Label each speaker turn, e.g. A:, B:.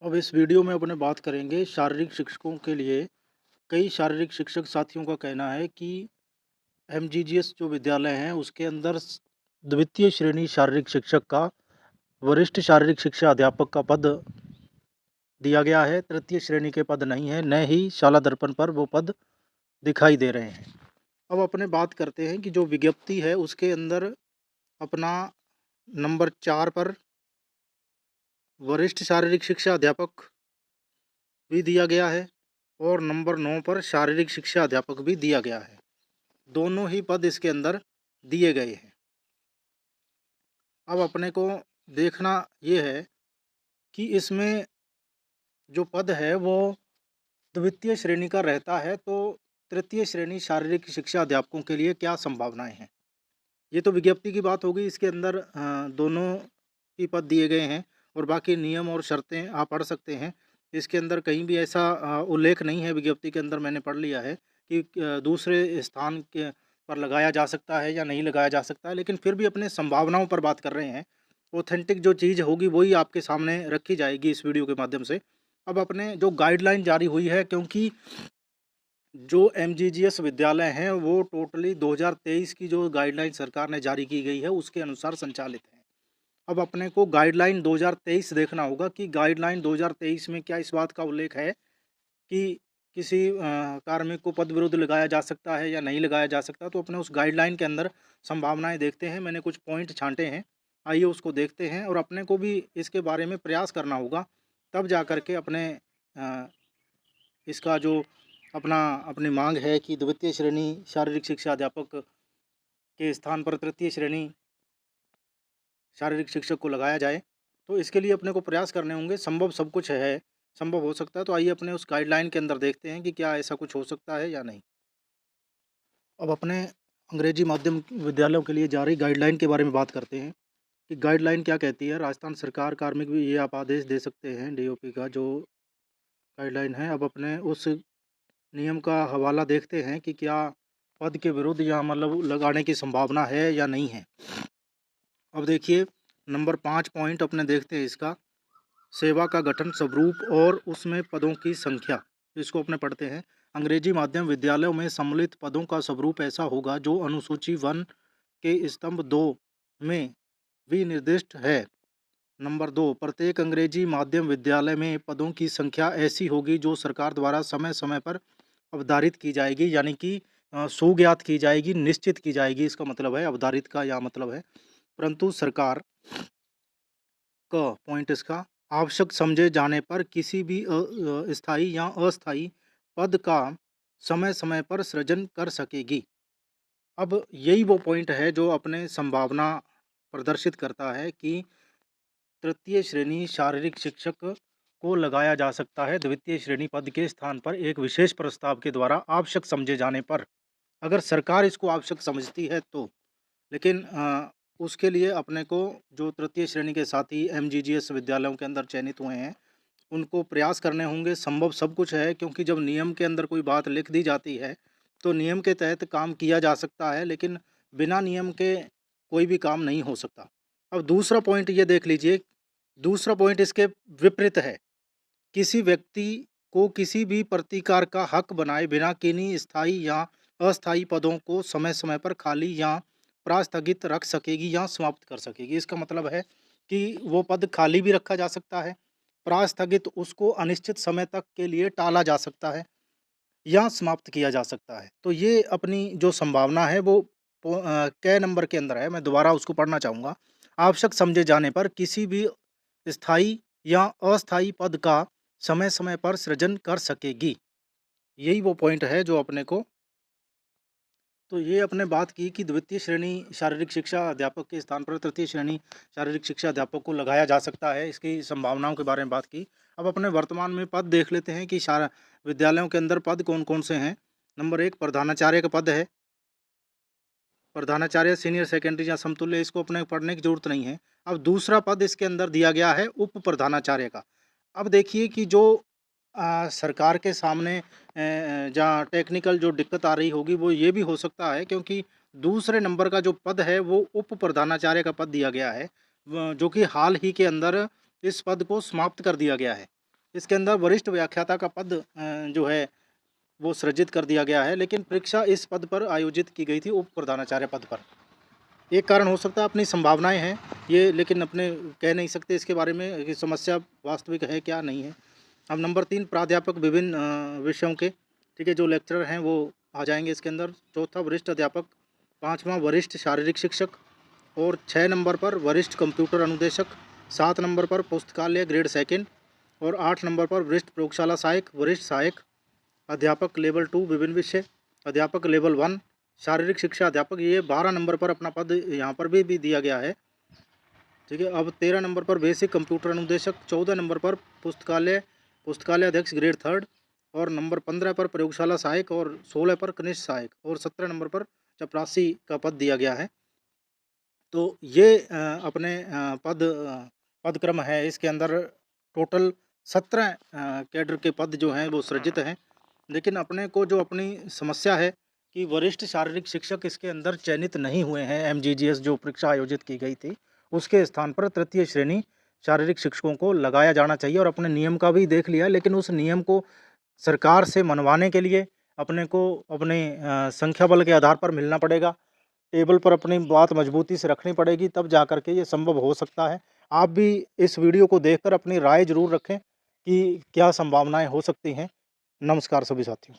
A: अब इस वीडियो में अपने बात करेंगे शारीरिक शिक्षकों के लिए। कई शारीरिक शिक्षक साथियों का कहना है कि एमजीजीएस जो विद्यालय हैं उसके अंदर द्वितीय श्रेणी शारीरिक शिक्षक का वरिष्ठ शारीरिक शिक्षा अध्यापक का पद दिया गया है। तृतीय श्रेणी के पद नहीं है, न ही शाला दर्पण पर वो पद दिखाई दे रहे हैं। अब अपने बात करते हैं कि जो विज्ञप्ति है उसके अंदर अपना नंबर 4 पर वरिष्ठ शारीरिक शिक्षा अध्यापक भी दिया गया है और नंबर 9 पर शारीरिक शिक्षा अध्यापक भी दिया गया है। दोनों ही पद इसके अंदर दिए गए हैं। अब अपने को देखना ये है कि इसमें जो पद है वो द्वितीय श्रेणी का रहता है, तो तृतीय श्रेणी शारीरिक शिक्षा अध्यापकों के लिए क्या संभावनाएं हैं। ये तो विज्ञप्ति की बात होगी। इसके अंदर दोनों ही पद दिए गए हैं और बाकी नियम और शर्तें आप पढ़ सकते हैं। इसके अंदर कहीं भी ऐसा उल्लेख नहीं है विज्ञप्ति के अंदर, मैंने पढ़ लिया है कि दूसरे स्थान के पर लगाया जा सकता है या नहीं लगाया जा सकता है, लेकिन फिर भी अपने संभावनाओं पर बात कर रहे हैं। ऑथेंटिक जो चीज़ होगी वही आपके सामने रखी जाएगी इस वीडियो के माध्यम से। अब अपने जो गाइडलाइन जारी हुई है, क्योंकि जो एमजीजीएस विद्यालय हैं वो टोटली 2023 की जो गाइडलाइन सरकार ने जारी की गई है उसके अनुसार संचालित हैं। अब अपने को गाइडलाइन 2023 देखना होगा कि गाइडलाइन 2023 में क्या इस बात का उल्लेख है कि किसी कार्मिक को पद विरुद्ध लगाया जा सकता है या नहीं लगाया जा सकता। तो अपने उस गाइडलाइन के अंदर संभावनाएं देखते हैं। मैंने कुछ पॉइंट छांटे हैं, आइए उसको देखते हैं। और अपने को भी इसके बारे में प्रयास करना होगा, तब जा कर के अपने अ, इसका जो अपनी मांग है कि द्वितीय श्रेणी शारीरिक शिक्षा अध्यापक के स्थान पर तृतीय श्रेणी शारीरिक शिक्षक को लगाया जाए, तो इसके लिए अपने को प्रयास करने होंगे। संभव सब कुछ है, संभव हो सकता है। तो आइए अपने उस गाइडलाइन के अंदर देखते हैं कि क्या ऐसा कुछ हो सकता है या नहीं। अब अपने अंग्रेजी माध्यम विद्यालयों के लिए जारी गाइडलाइन के बारे में बात करते हैं कि गाइडलाइन क्या कहती है। राजस्थान सरकार कार्मिक भी ये आप आदेश दे सकते हैं, डीओपी का जो गाइडलाइन है। अब अपने उस नियम का हवाला देखते हैं कि क्या पद के विरुद्ध या मतलब लगाने की संभावना है या नहीं है। अब देखिए नंबर 5 पॉइंट अपने देखते हैं इसका। सेवा का गठन स्वरूप और उसमें पदों की संख्या, इसको अपने पढ़ते हैं। अंग्रेजी माध्यम विद्यालयों में सम्मिलित पदों का स्वरूप ऐसा होगा जो अनुसूची 1 के स्तंभ 2 में विनिर्दिष्ट है। नंबर 2, प्रत्येक अंग्रेजी माध्यम विद्यालय में पदों की संख्या ऐसी होगी जो सरकार द्वारा समय समय पर अवधारित की जाएगी, यानी कि सुज्ञात की जाएगी, निश्चित की जाएगी। इसका मतलब है अवधारित का या मतलब है, परंतु सरकार का पॉइंट इसका आवश्यक समझे जाने पर किसी भी स्थायी या अस्थायी पद का समय समय पर सृजन कर सकेगी। अब यही वो पॉइंट है जो अपने संभावना प्रदर्शित करता है कि तृतीय श्रेणी शारीरिक शिक्षक को लगाया जा सकता है द्वितीय श्रेणी पद के स्थान पर एक विशेष प्रस्ताव के द्वारा आवश्यक समझे जाने पर, अगर सरकार इसको आवश्यक समझती है तो। लेकिन उसके लिए अपने को जो तृतीय श्रेणी के साथी एमजीजीएस विद्यालयों के अंदर चयनित हुए हैं उनको प्रयास करने होंगे। संभव सब कुछ है, क्योंकि जब नियम के अंदर कोई बात लिख दी जाती है तो नियम के तहत काम किया जा सकता है, लेकिन बिना नियम के कोई भी काम नहीं हो सकता। अब दूसरा पॉइंट ये देख लीजिए, दूसरा पॉइंट इसके विपरीत है। किसी व्यक्ति को किसी भी प्रतिकार का हक बनाए बिना किन्हीं स्थायी या अस्थायी पदों को समय समय पर खाली या प्रास्थगित रख सकेगी या समाप्त कर सकेगी। इसका मतलब है कि वो पद खाली भी रखा जा सकता है, प्रास्थगित उसको अनिश्चित समय तक के लिए टाला जा सकता है या समाप्त किया जा सकता है। तो ये अपनी जो संभावना है वो कै नंबर के अंदर है। मैं दोबारा उसको पढ़ना चाहूँगा। आवश्यक समझे जाने पर किसी भी स्थायी या अस्थायी पद का समय समय पर सृजन कर सकेगी। यही वो पॉइंट है जो अपने को, तो ये अपने बात की कि द्वितीय श्रेणी शारीरिक शिक्षा अध्यापक के स्थान पर तृतीय श्रेणी शारीरिक शिक्षा अध्यापक को लगाया जा सकता है। इसकी संभावनाओं के बारे में बात की। अब अपने वर्तमान में पद देख लेते हैं कि विद्यालयों के अंदर पद कौन कौन से हैं। नंबर 1 प्रधानाचार्य का पद है। प्रधानाचार्य सीनियर सेकेंडरी या समतुल्य, इसको अपने पढ़ने की जरूरत नहीं है। अब दूसरा पद इसके अंदर दिया गया है उप प्रधानाचार्य का। अब देखिए कि जो सरकार के सामने जहाँ टेक्निकल जो दिक्कत आ रही होगी वो ये भी हो सकता है, क्योंकि दूसरे नंबर का जो पद है वो उप प्रधानाचार्य का पद दिया गया है, जो कि हाल ही के अंदर इस पद को समाप्त कर दिया गया है। इसके अंदर वरिष्ठ व्याख्याता का पद जो है वो सृजित कर दिया गया है, लेकिन परीक्षा इस पद पर आयोजित की गई थी, उप प्रधानाचार्य पद पर। एक कारण हो सकता है अपनी संभावनाएं हैं ये, लेकिन अपने कह नहीं सकते इसके बारे में कि समस्या वास्तविक है क्या नहीं है। अब नंबर 3 प्राध्यापक विभिन्न विषयों के, ठीक है, जो लेक्चरर हैं वो आ जाएंगे इसके अंदर। चौथा वरिष्ठ अध्यापक, पाँचवा वरिष्ठ शारीरिक शिक्षक, और 6 नंबर पर वरिष्ठ कंप्यूटर अनुदेशक, 7 नंबर पर पुस्तकालय ग्रेड सेकंड, और 8 नंबर पर वरिष्ठ प्रयोगशाला सहायक, वरिष्ठ सहायक अध्यापक लेवल 2 विभिन्न विषय, अध्यापक लेवल 1 शारीरिक शिक्षा अध्यापक। ये 12 नंबर पर अपना पद यहाँ पर भी दिया गया है, ठीक है। अब 13 नंबर पर बेसिक कंप्यूटर अनुदेशक, 14 नंबर पर पुस्तकालय अध्यक्ष ग्रेड 3, और नंबर 15 पर प्रयोगशाला सहायक, और 16 पर कनिष्ठ सहायक, और 17 नंबर पर चपरासी का पद दिया गया है। तो ये अपने पदक्रम है। इसके अंदर टोटल 17 कैडर के पद जो हैं वो सृजित हैं, लेकिन अपने को जो अपनी समस्या है कि वरिष्ठ शारीरिक शिक्षक इसके अंदर चयनित नहीं हुए हैं। एमजीजीएस जो परीक्षा आयोजित की गई थी उसके स्थान पर तृतीय श्रेणी शारीरिक शिक्षकों को लगाया जाना चाहिए, और अपने नियम का भी देख लिया, लेकिन उस नियम को सरकार से मनवाने के लिए अपने को अपने संख्या बल के आधार पर मिलना पड़ेगा, टेबल पर अपनी बात मजबूती से रखनी पड़ेगी, तब जा कर के ये संभव हो सकता है। आप भी इस वीडियो को देखकर अपनी राय ज़रूर रखें कि क्या संभावनाएं हो सकती हैं। नमस्कार सभी साथियों।